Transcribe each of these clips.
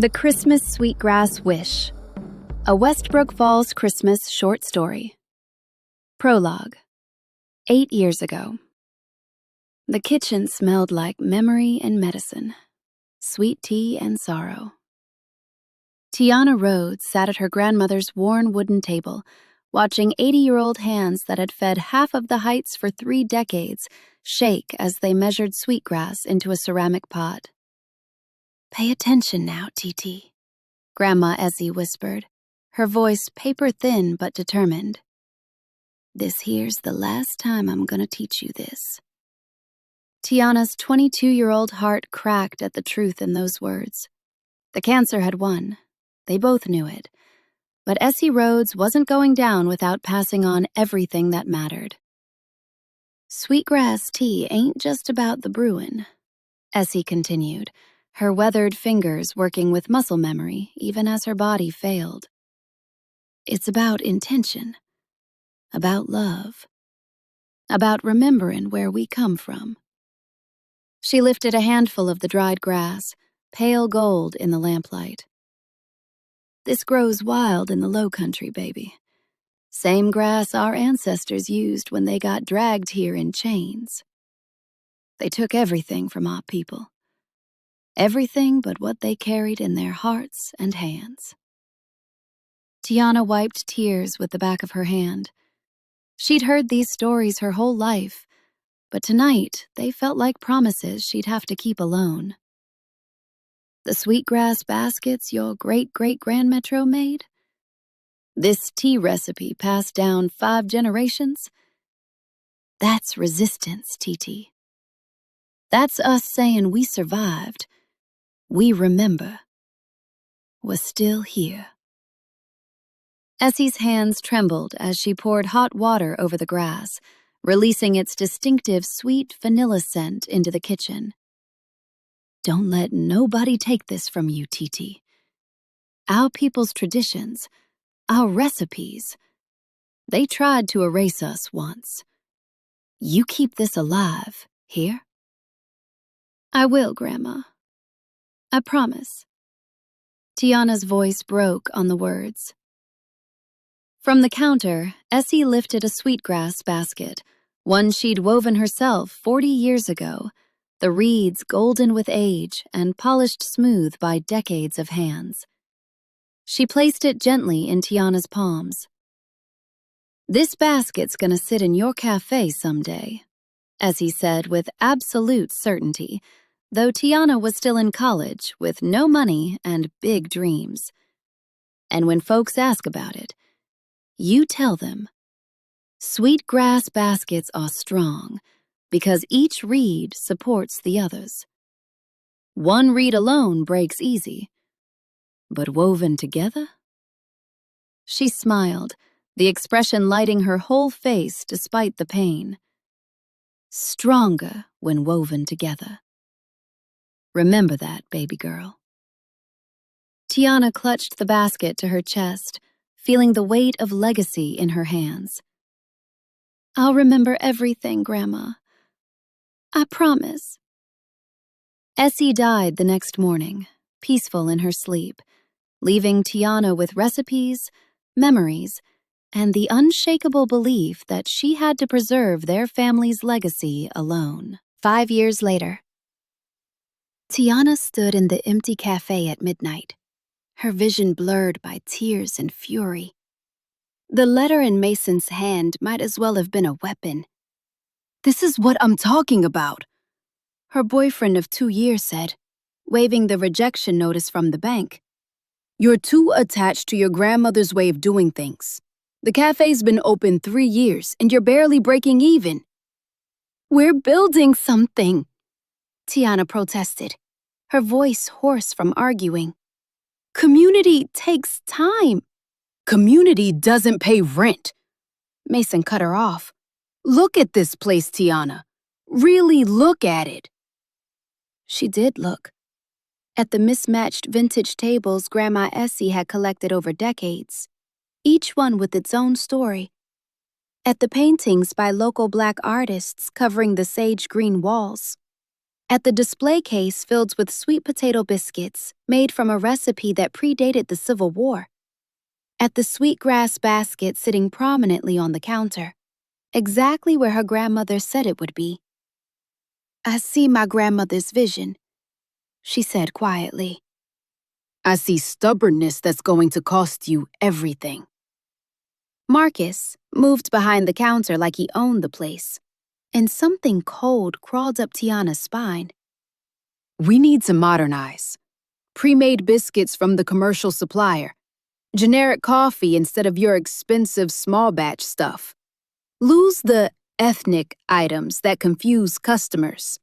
The Christmas Sweetgrass Wish, a Westbrooke Falls Christmas short story. Prologue. 8 years ago. The kitchen smelled like memory and medicine, sweet tea and sorrow. Tiana Rhodes sat at her grandmother's worn wooden table, watching 80-year-old hands that had fed half of the heights for 3 decades shake as they measured sweetgrass into a ceramic pot. "Pay attention now, Titi," Grandma Essie whispered, her voice paper-thin but determined. "This here's the last time I'm gonna teach you this." Tiana's 22-year-old heart cracked at the truth in those words. The cancer had won. They both knew it. But Essie Rhodes wasn't going down without passing on everything that mattered. "Sweetgrass tea ain't just about the brewin'," Essie continued, her weathered fingers working with muscle memory even as her body failed. "It's about intention, about love, about remembering where we come from." She lifted a handful of the dried grass, pale gold in the lamplight. "This grows wild in the low country, baby. Same grass our ancestors used when they got dragged here in chains. They took everything from our people. Everything but what they carried in their hearts and hands." Tiana wiped tears with the back of her hand. She'd heard these stories her whole life, but tonight they felt like promises she'd have to keep alone. "The sweetgrass baskets your great-great-grandmetro made? This tea recipe passed down 5 generations? That's resistance, Titi. That's us saying we survived. We remember. We're still here." Essie's hands trembled as she poured hot water over the grass, releasing its distinctive sweet vanilla scent into the kitchen. "Don't let nobody take this from you, Titi. Our people's traditions, our recipes, they tried to erase us once. You keep this alive, here?" "I will, Grandma. I promise." Tiana's voice broke on the words. From the counter, Essie lifted a sweetgrass basket, one she'd woven herself 40 years ago, the reeds golden with age and polished smooth by decades of hands. She placed it gently in Tiana's palms. "This basket's gonna sit in your café someday," Essie said with absolute certainty, though Tiana was still in college with no money and big dreams. "And when folks ask about it, you tell them, sweetgrass baskets are strong because each reed supports the others. One reed alone breaks easy, but woven together?" She smiled, the expression lighting her whole face despite the pain. "Stronger when woven together. Remember that, baby girl." Tiana clutched the basket to her chest, feeling the weight of legacy in her hands. "I'll remember everything, Grandma. I promise." Essie died the next morning, peaceful in her sleep, leaving Tiana with recipes, memories, and the unshakable belief that she had to preserve their family's legacy alone. 5 years later. Tiana stood in the empty cafe at midnight, her vision blurred by tears and fury. The letter in Mason's hand might as well have been a weapon. "This is what I'm talking about," her boyfriend of 2 years said, waving the rejection notice from the bank. "You're too attached to your grandmother's way of doing things. The cafe's been open 3 years and you're barely breaking even." "We're building something," Tiana protested, her voice hoarse from arguing. "Community takes time." "Community doesn't pay rent," Mason cut her off. "Look at this place, Tiana. Really look at it." She did look. At the mismatched vintage tables Grandma Essie had collected over decades, each one with its own story. At the paintings by local Black artists covering the sage-green walls. at the display case filled with sweet potato biscuits made from a recipe that predated the Civil War, at the Sweetgrass basket sitting prominently on the counter, exactly where her grandmother said it would be. "I see my grandmother's vision," she said quietly. "I see stubbornness that's going to cost you everything." Marcus moved behind the counter like he owned the place, and something cold crawled up Tiana's spine. "We need to modernize. Pre-made biscuits from the commercial supplier. Generic coffee instead of your expensive small batch stuff. Lose the ethnic items that confuse customers."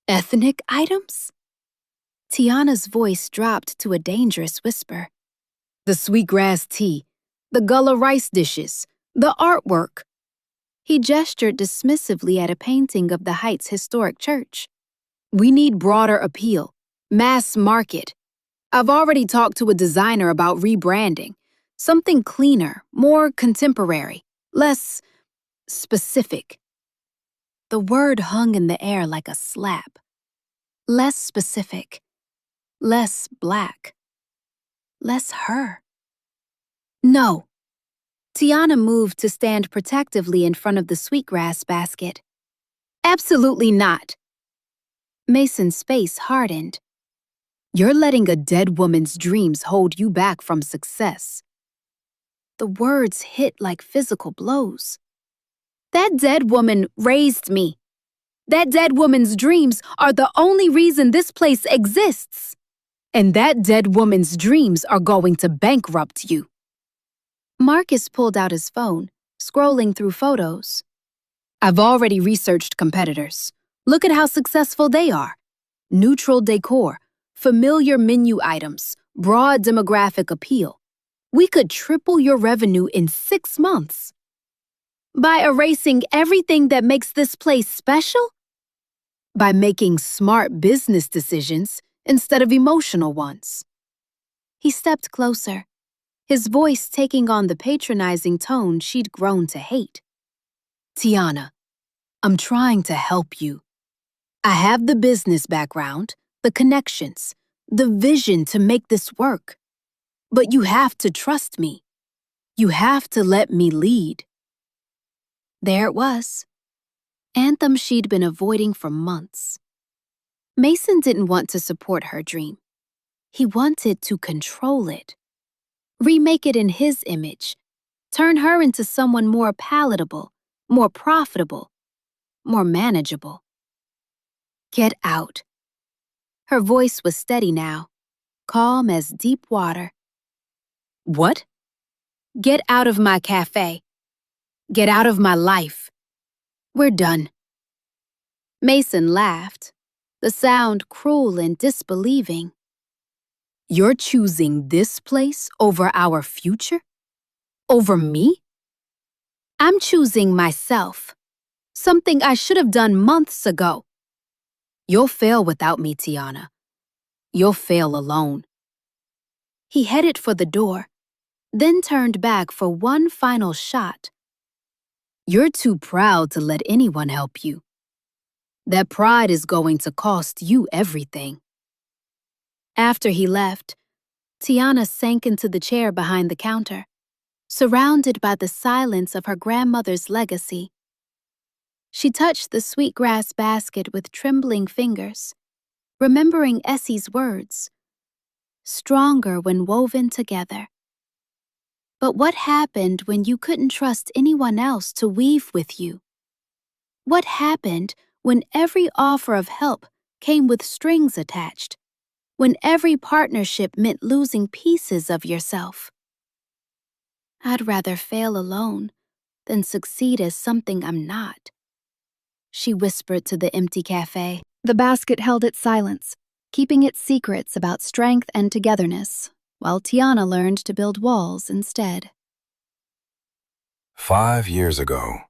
"Ethnic items?" Tiana's voice dropped to a dangerous whisper. "The Sweetgrass tea, the Gullah rice dishes, the artwork." He gestured dismissively at a painting of the Heights Historic Church. "We need broader appeal, mass market. I've already talked to a designer about rebranding. Something cleaner, more contemporary, less specific." The word hung in the air like a slap. Less specific. Less black. Less her. "No." Tiana moved to stand protectively in front of the Sweetgrass basket. "Absolutely not." Mason's face hardened. "You're letting a dead woman's dreams hold you back from success." The words hit like physical blows. "That dead woman raised me. That dead woman's dreams are the only reason this place exists. And that dead woman's dreams are going to bankrupt you." Marcus pulled out his phone, scrolling through photos. "I've already researched competitors. Look at how successful they are. Neutral decor, familiar menu items, broad demographic appeal. We could triple your revenue in 6 months." "By erasing everything that makes this place special?" "By making smart business decisions instead of emotional ones." He stepped closer, his voice taking on the patronizing tone she'd grown to hate. "Tiana, I'm trying to help you. I have the business background, the connections, the vision to make this work. But you have to trust me. You have to let me lead." There it was. Anthem she'd been avoiding for months. Mason didn't want to support her dream. He wanted to control it. Remake it in his image. Turn her into someone more palatable, more profitable, more manageable. "Get out." Her voice was steady now, calm as deep water. "What?" "Get out of my cafe. Get out of my life. We're done." Mason laughed, the sound cruel and disbelieving. "You're choosing this place over our future? Over me?" "I'm choosing myself. Something I should have done months ago." "You'll fail without me, Tiana. You'll fail alone." He headed for the door, then turned back for one final shot. "You're too proud to let anyone help you. That pride is going to cost you everything." After he left, Tiana sank into the chair behind the counter, surrounded by the silence of her grandmother's legacy. She touched the Sweetgrass basket with trembling fingers, remembering Essie's words, "Stronger when woven together." But what happened when you couldn't trust anyone else to weave with you? What happened when every offer of help came with strings attached? When every partnership meant losing pieces of yourself? "I'd rather fail alone than succeed as something I'm not," she whispered to the empty cafe. The basket held its silence, keeping its secrets about strength and togetherness, while Tiana learned to build walls instead. 5 years ago,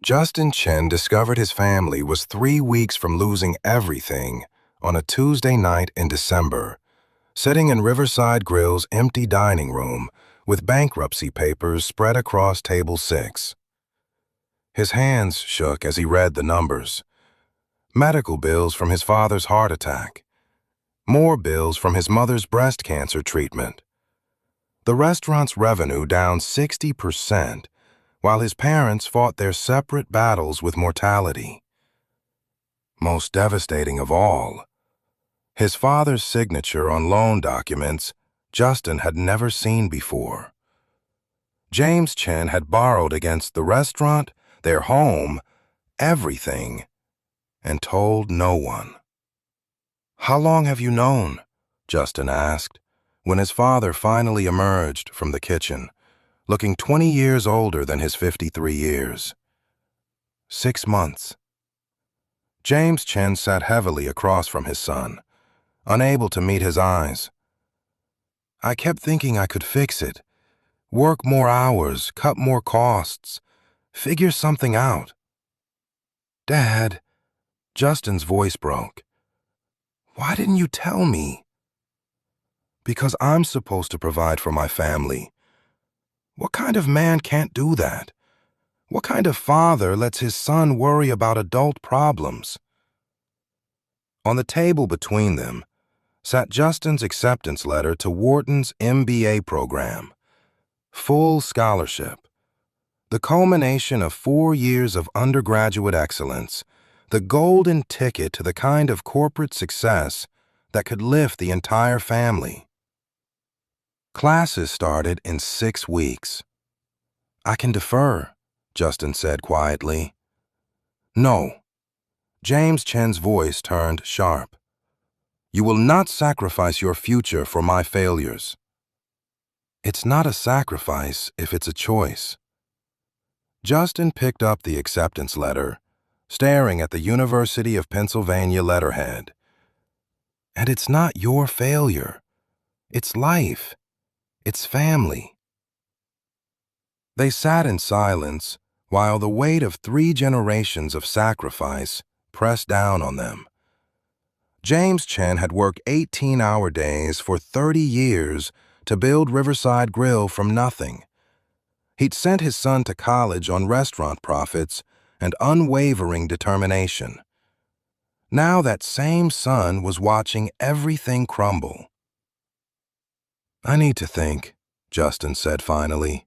Justin Chen discovered his family was 3 weeks from losing everything on a Tuesday night in December, sitting in Riverside Grill's empty dining room with bankruptcy papers spread across table 6. His hands shook as he read the numbers. medical bills from his father's heart attack, more bills from his mother's breast cancer treatment. The restaurant's revenue down 60%, while his parents fought their separate battles with mortality. Most devastating of all, his father's signature on loan documents Justin had never seen before. James Chen had borrowed against the restaurant, their home, everything, and told no one. "How long have you known?" Justin asked, when his father finally emerged from the kitchen, looking 20 years older than his 53 years. 6 months. James Chen sat heavily across from his son, unable to meet his eyes. "I kept thinking I could fix it. Work more hours, cut more costs, figure something out." "Dad," Justin's voice broke. "Why didn't you tell me?" "Because I'm supposed to provide for my family. What kind of man can't do that? What kind of father lets his son worry about adult problems?" On the table between them sat Justin's acceptance letter to Wharton's MBA program. Full scholarship. The culmination of 4 years of undergraduate excellence, the golden ticket to the kind of corporate success that could lift the entire family. Classes started in 6 weeks. "I can defer," Justin said quietly. "No." James Chen's voice turned sharp. "You will not sacrifice your future for my failures." "It's not a sacrifice if it's a choice." Justin picked up the acceptance letter, staring at the University of Pennsylvania letterhead. "And it's not your failure. It's life. It's family." They sat in silence while the weight of 3 generations of sacrifice pressed down on them. James Chen had worked 18-hour days for 30 years to build Riverside Grill from nothing. He'd sent his son to college on restaurant profits and unwavering determination. Now that same son was watching everything crumble. "I need to think," Justin said finally.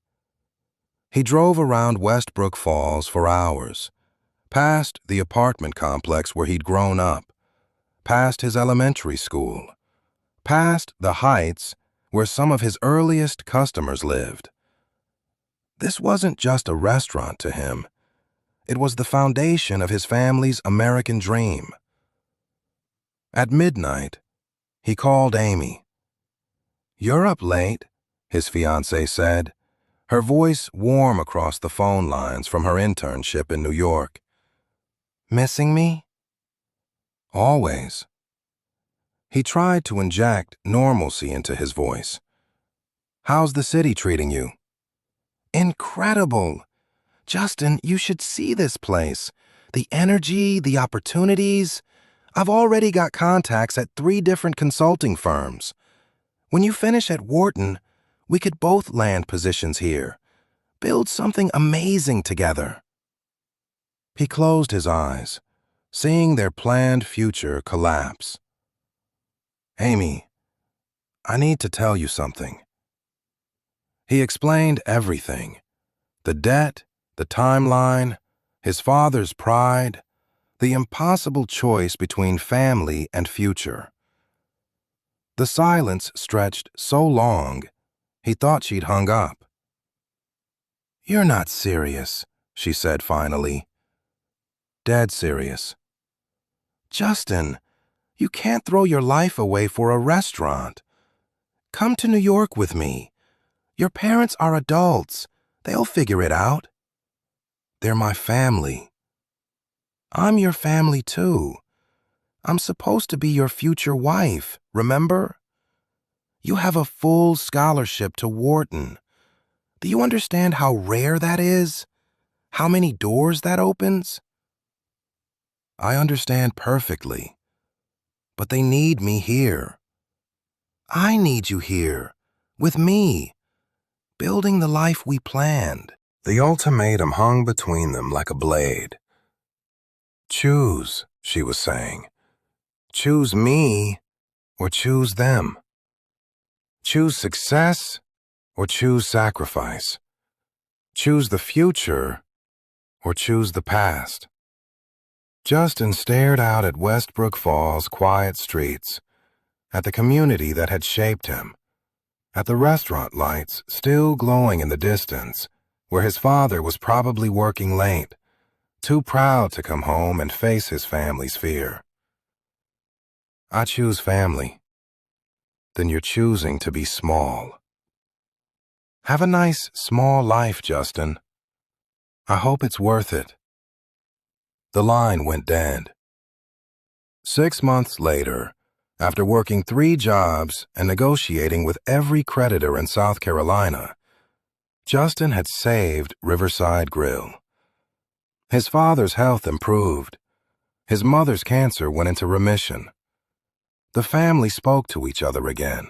He drove around Westbrooke Falls for hours, past the apartment complex where he'd grown up, past his elementary school, past the Heights where some of his earliest customers lived. This wasn't just a restaurant to him. It was the foundation of his family's American dream. At midnight, he called Amy. "You're up late," his fiancée said, her voice warm across the phone lines from her internship in New York. "Missing me?" "Always." He tried to inject normalcy into his voice. "How's the city treating you?" "Incredible. Justin, you should see this place. The energy, the opportunities. I've already got contacts at 3 different consulting firms. When you finish at Wharton, we could both land positions here. Build something amazing together." He closed his eyes, seeing their planned future collapse. "Amy, I need to tell you something." He explained everything: the debt, the timeline, his father's pride, the impossible choice between family and future. The silence stretched so long, he thought she'd hung up. "You're not serious," she said finally. "Dead serious." "Justin, you can't throw your life away for a restaurant. Come to New York with me. Your parents are adults. They'll figure it out." "They're my family." "I'm your family too. I'm supposed to be your future wife, remember? You have a full scholarship to Wharton. Do you understand how rare that is? How many doors that opens?" "I understand perfectly. But they need me here." "I need you here, with me, building the life we planned." The ultimatum hung between them like a blade. "Choose," she was saying. Choose me or choose them. Choose success or choose sacrifice. Choose the future or choose the past. Justin stared out at Westbrooke Falls' quiet streets, at the community that had shaped him, at the restaurant lights still glowing in the distance, where his father was probably working late, too proud to come home and face his family's fear. I choose family. Then you're choosing to be small. Have a nice, small life, Justin. I hope it's worth it. The line went dead. 6 months later, after working 3 jobs and negotiating with every creditor in South Carolina, Justin had saved Riverside Grill. His father's health improved. His mother's cancer went into remission. The family spoke to each other again.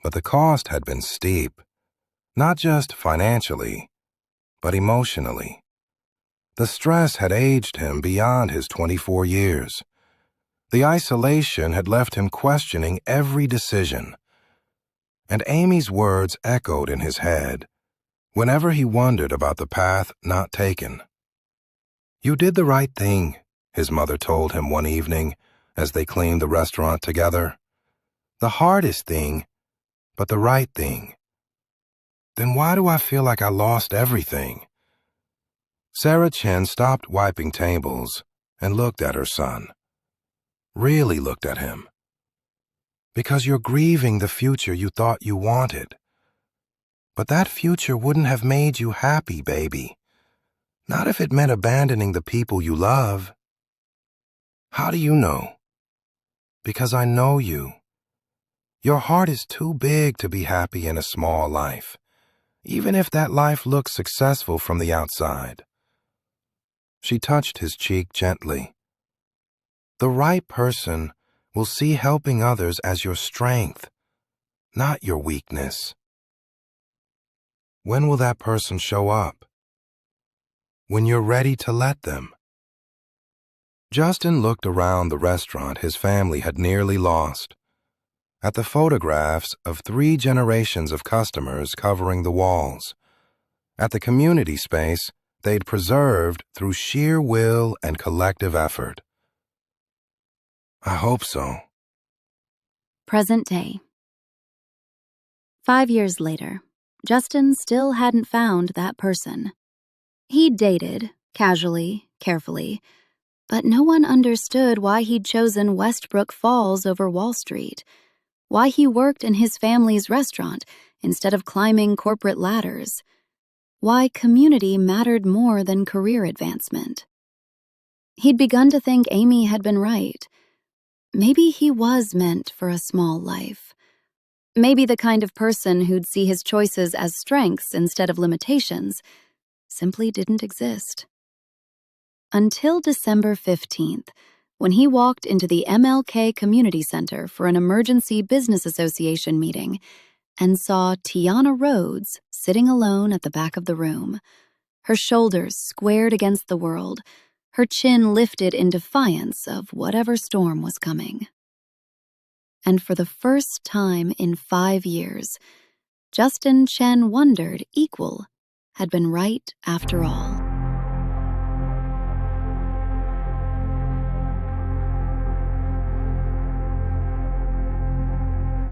But the cost had been steep, not just financially, but emotionally. The stress had aged him beyond his 24 years. The isolation had left him questioning every decision. And Amy's words echoed in his head whenever he wondered about the path not taken. You did the right thing, his mother told him one evening as they cleaned the restaurant together. The hardest thing, but the right thing. Then why do I feel like I lost everything? Sarah Chen stopped wiping tables and looked at her son. Really looked at him. Because you're grieving the future you thought you wanted. But that future wouldn't have made you happy, baby. Not if it meant abandoning the people you love. How do you know? Because I know you. Your heart is too big to be happy in a small life, even if that life looks successful from the outside. She touched his cheek gently. The right person will see helping others as your strength, not your weakness. When will that person show up? When you're ready to let them. Justin looked around the restaurant his family had nearly lost, at the photographs of 3 generations of customers covering the walls, at the community space they'd preserved through sheer will and collective effort. I hope so. Present day. 5 years later, Justin still hadn't found that person. He'd dated, casually, carefully, but no one understood why he'd chosen Westbrook Falls over Wall Street, why he worked in his family's restaurant instead of climbing corporate ladders, why community mattered more than career advancement. He'd begun to think Amy had been right. Maybe he was meant for a small life. Maybe the kind of person who'd see his choices as strengths instead of limitations simply didn't exist. Until December 15th, when he walked into the MLK Community Center for an emergency business association meeting and saw Tiana Rhodes sitting alone at the back of the room, her shoulders squared against the world, her chin lifted in defiance of whatever storm was coming. And for the first time in 5 years, Justin Chen wondered equal had been right after all.